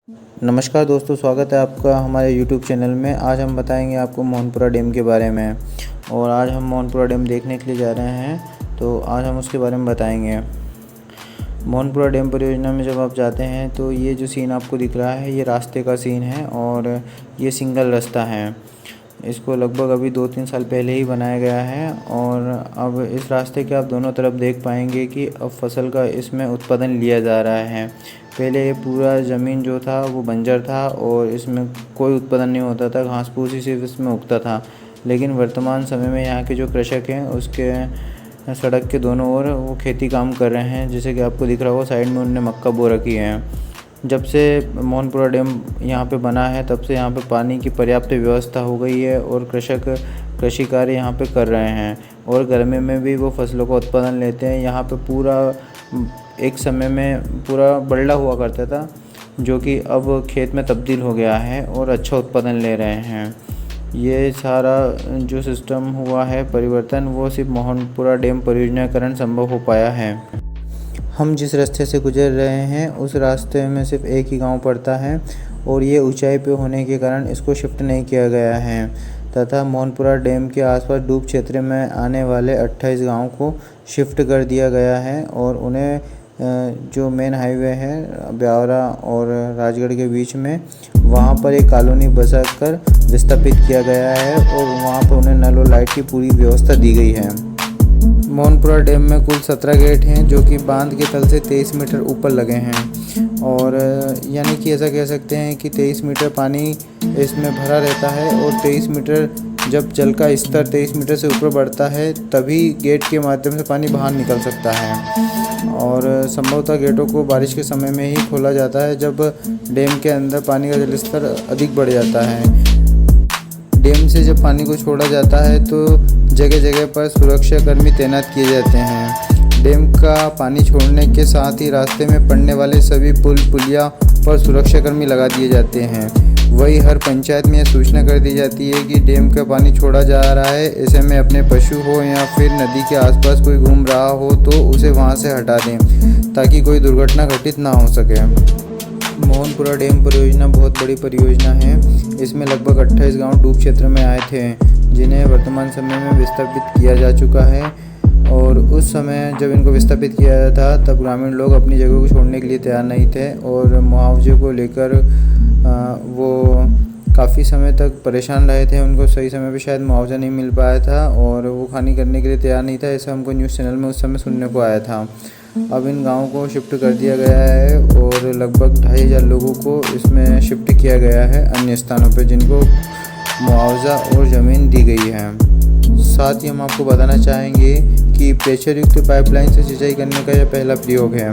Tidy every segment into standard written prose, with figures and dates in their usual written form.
नमस्कार दोस्तों, स्वागत है आपका हमारे YouTube चैनल में। आज हम बताएंगे आपको मोहनपुरा डैम के बारे में। और आज हम मोहनपुरा डैम देखने के लिए जा रहे हैं, तो आज हम उसके बारे में बताएंगे। मोहनपुरा डैम परियोजना में जब आप जाते हैं तो ये जो सीन आपको दिख रहा है, ये रास्ते का सीन है और ये सिंगल रास्ता है। इसको लगभग अभी 2-3 साल पहले ही बनाया गया है और अब इस रास्ते के आप दोनों तरफ देख पाएंगे कि अब फसल का इसमें उत्पादन लिया जा रहा है। पहले ये पूरा ज़मीन जो था वो बंजर था और इसमें कोई उत्पादन नहीं होता था, घास फूस ही सिर्फ इसमें उगता था। लेकिन वर्तमान समय में यहाँ के जो कृषक हैं उसके सड़क के दोनों ओर वो खेती काम कर रहे हैं। जैसे कि आपको दिख रहा होगा, साइड में उन्होंने मक्का बो रखी है। जब से मोहनपुरा डैम यहाँ पे बना है तब से यहाँ पे पानी की पर्याप्त व्यवस्था हो गई है और कृषक कृषि कार्य यहाँ पे कर रहे हैं और गर्मी में भी वो फसलों का उत्पादन लेते हैं। यहाँ पे पूरा एक समय में पूरा बल्ला हुआ करता था, जो कि अब खेत में तब्दील हो गया है और अच्छा उत्पादन ले रहे हैं। ये सारा जो सिस्टम हुआ है परिवर्तन, वो सिर्फ मोहनपुरा डैम परियोजना के कारण संभव हो पाया है। हम जिस रास्ते से गुजर रहे हैं उस रास्ते में सिर्फ एक ही गांव पड़ता है और ये ऊंचाई पे होने के कारण इसको शिफ्ट नहीं किया गया है तथा मोहनपुरा डैम के आसपास डूब क्षेत्र में आने वाले 28 गांव को शिफ्ट कर दिया गया है और उन्हें जो मेन हाईवे है ब्यावरा और राजगढ़ के बीच में, वहाँ पर एक कॉलोनी बसा कर विस्थापित किया गया है और वहाँ पर उन्हें नल और लाइट की पूरी व्यवस्था दी गई है। मोहनपुरा डैम में कुल 17 गेट हैं जो कि बांध के तल से 23 मीटर ऊपर लगे हैं और यानी कि ऐसा कह सकते हैं कि 23 मीटर पानी इसमें भरा रहता है और 23 मीटर जब जल का स्तर 23 मीटर से ऊपर बढ़ता है तभी गेट के माध्यम से पानी बाहर निकल सकता है। और संभवतः गेटों को बारिश के समय में ही खोला जाता है जब डैम के अंदर पानी का जल स्तर अधिक बढ़ जाता है। डैम से जब पानी को छोड़ा जाता है तो जगह जगह पर सुरक्षाकर्मी तैनात किए जाते हैं। डैम का पानी छोड़ने के साथ ही रास्ते में पड़ने वाले सभी पुल पुलिया पर सुरक्षाकर्मी लगा दिए जाते हैं। वही हर पंचायत में यह सूचना कर दी जाती है कि डैम का पानी छोड़ा जा रहा है। ऐसे में अपने पशु हो या फिर नदी के आसपास कोई घूम रहा हो तो उसे वहां से हटा दें ताकि कोई दुर्घटना घटित ना हो सके। मोहनपुरा डैम परियोजना बहुत बड़ी परियोजना है। इसमें लगभग 28 गांव डूब क्षेत्र में आए थे जिन्हें वर्तमान समय में विस्थापित किया जा चुका है। और उस समय जब इनको विस्थापित किया गया था तब ग्रामीण लोग अपनी जगह को छोड़ने के लिए तैयार नहीं थे और मुआवजे को लेकर वो काफ़ी समय तक परेशान रहे थे। उनको सही समय पे शायद मुआवजा नहीं मिल पाया था और वो खानी करने के लिए तैयार नहीं था, ऐसा हमको न्यूज़ चैनल में उस समय सुनने को आया था। अब इन गाँवों को शिफ्ट कर दिया गया है और लगभग 2500 लोगों को इसमें शिफ्ट किया गया है अन्य स्थानों पर जिनको मुआवजा और ज़मीन दी गई है। साथ ही हम आपको बताना चाहेंगे कि प्रेशर युक्त पाइपलाइन से सिंचाई करने का यह पहला प्रयोग है,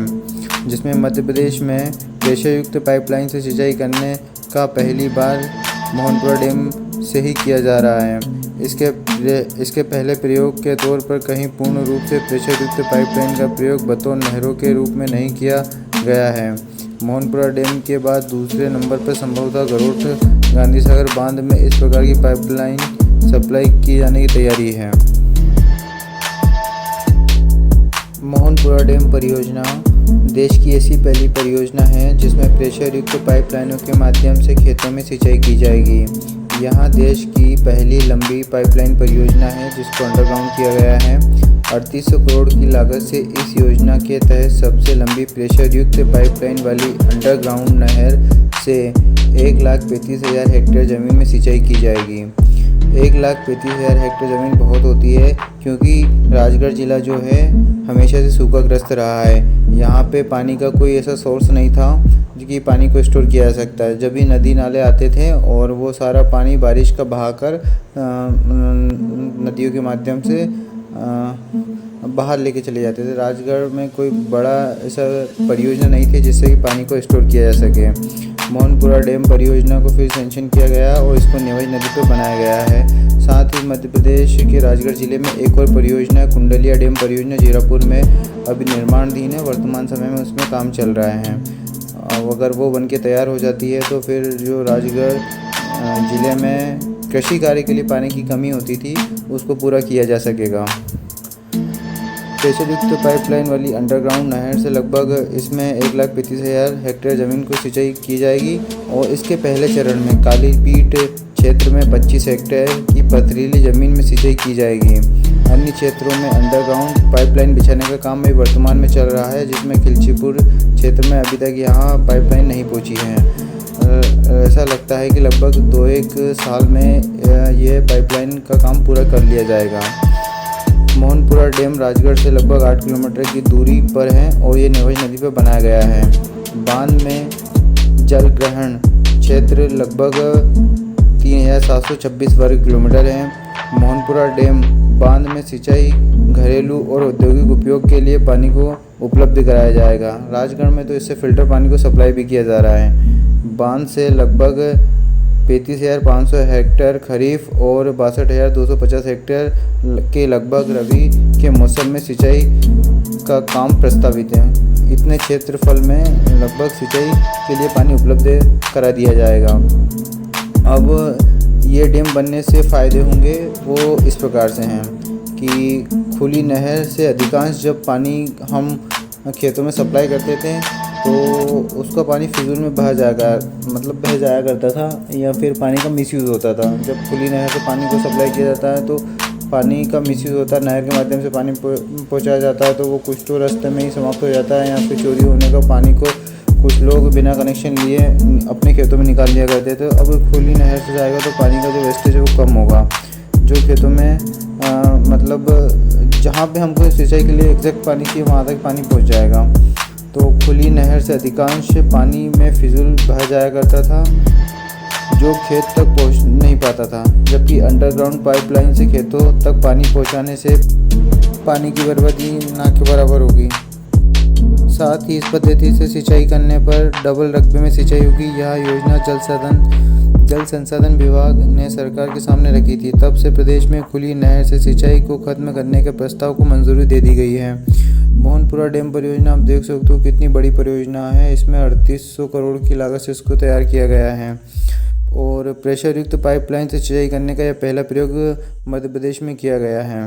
जिसमें मध्य प्रदेश में प्रेशर युक्त पाइपलाइन से सिंचाई करने का पहली बार मोहनपुरा डैम से ही किया जा रहा है। इसके पहले प्रयोग के तौर पर कहीं पूर्ण रूप से प्रेशर युक्त पाइपलाइन का प्रयोग बतौर नहरों के रूप में नहीं किया गया है। मोहनपुरा डैम के बाद दूसरे नंबर पर संभवतः गरोठ गांधी सागर बांध में इस प्रकार की पाइपलाइन सप्लाई की जाने की तैयारी है। मोहनपुरा डैम परियोजना देश की ऐसी पहली परियोजना है जिसमें प्रेशर युक्त पाइपलाइनों के माध्यम से खेतों में सिंचाई की जाएगी। यहाँ देश की पहली लंबी पाइपलाइन परियोजना है जिसको अंडरग्राउंड किया गया है। 3800 करोड़ की लागत से इस योजना के तहत सबसे लंबी प्रेशर युक्त पाइपलाइन वाली अंडरग्राउंड नहर से 1,35,000 हेक्टेयर ज़मीन में सिंचाई की जाएगी। 1,35,000 हेक्टेयर ज़मीन बहुत होती है क्योंकि राजगढ़ ज़िला जो है हमेशा से सूखाग्रस्त रहा है। यहाँ पे पानी का कोई ऐसा सोर्स नहीं था कि पानी को स्टोर किया जा सकता है। जब भी नदी नाले आते थे और वो सारा पानी बारिश का बहाकर नदियों के माध्यम से बाहर लेके चले जाते थे। राजगढ़ में कोई बड़ा ऐसा परियोजना नहीं थी जिससे कि पानी को स्टोर किया जा सके। मोहनपुरा डैम परियोजना को फिर सेंक्शन किया गया और इसको नेवज नदी पर बनाया गया है। साथ ही मध्य प्रदेश के राजगढ़ जिले में एक और परियोजना है, कुंडलिया डैम परियोजना जीरापुर में अभी निर्माणाधीन है। वर्तमान समय में उसमें काम चल रहा है। अगर वो बन के तैयार हो जाती है तो फिर जो राजगढ़ ज़िले में कृषि कार्य के लिए पानी की कमी होती थी उसको पूरा किया जा सकेगा। प्रेशर युक्त पाइपलाइन वाली अंडरग्राउंड नहर से लगभग इसमें 1,35,000 हेक्टेयर ज़मीन को सिंचाई की जाएगी और इसके पहले चरण में काली पीट क्षेत्र में 25 हेक्टेयर की पथरीली ज़मीन में सिंचाई की जाएगी। अन्य क्षेत्रों में अंडरग्राउंड पाइपलाइन बिछाने का काम भी वर्तमान में चल रहा है, जिसमें खिलचीपुर क्षेत्र में अभी तक यहाँ पाइपलाइन नहीं पहुँची है। ऐसा लगता है कि लगभग 2-1 साल में ये पाइपलाइन का काम पूरा कर लिया जाएगा। मोहनपुरा डैम राजगढ़ से लगभग 8 किलोमीटर की दूरी पर है और ये नीमच नदी पर बनाया गया है। बांध में जल ग्रहण क्षेत्र लगभग 3,726 वर्ग किलोमीटर है। मोहनपुरा डैम बांध में सिंचाई, घरेलू और औद्योगिक उपयोग के लिए पानी को उपलब्ध कराया जाएगा। राजगढ़ में तो इससे फ़िल्टर पानी को सप्लाई भी किया जा रहा है। बांध से लगभग 35,500 हेक्टेयर खरीफ और 62,250 हेक्टेयर के लगभग रबी के मौसम में सिंचाई का काम प्रस्तावित है। इतने क्षेत्रफल में लगभग सिंचाई के लिए पानी उपलब्ध करा दिया जाएगा। अब ये डैम बनने से फ़ायदे होंगे वो इस प्रकार से हैं कि खुली नहर से अधिकांश जब पानी हम खेतों में सप्लाई करते थे तो उसका पानी फिजूल में बह जाया करता था या फिर पानी का मिसयूज़ होता था। जब खुली नहर से पानी को सप्लाई किया जाता है तो पानी का मिसयूज़ होता है, नहर के माध्यम से पानी पहुंचाया जाता है तो वो कुछ तो रास्ते में ही समाप्त हो जाता है या फिर चोरी होने का पानी को कुछ लोग बिना कनेक्शन लिए अपने खेतों में निकाल लिया करते थे। अब खुली नहर से जाएगा तो पानी का जो वेस्टेज है वो कम होगा, जो खेतों में जहाँ पे हमको सिंचाई के लिए एग्जैक्ट पानी चाहिए वहाँ तक पानी पहुँच जाएगा। तो खुली नहर से अधिकांश पानी में फिजूल बह जाया करता था जो खेत तक पहुँच नहीं पाता था, जबकि अंडरग्राउंड पाइपलाइन से खेतों तक पानी पहुँचाने से पानी की बर्बादी ना के बराबर होगी। साथ ही इस पद्धति से सिंचाई करने पर डबल रकबे में सिंचाई होगी। यह योजना जल संसाधन विभाग ने सरकार के सामने रखी थी। तब से प्रदेश में खुली नहर से सिंचाई को खत्म करने के प्रस्ताव को मंजूरी दे दी गई है। मोहनपुरा डैम परियोजना आप देख सकते हो कितनी बड़ी परियोजना है। इसमें 3800 करोड़ की लागत से इसको तैयार किया गया है और प्रेशर युक्त पाइपलाइन से सिंचाई करने का यह पहला प्रयोग मध्य प्रदेश में किया गया है।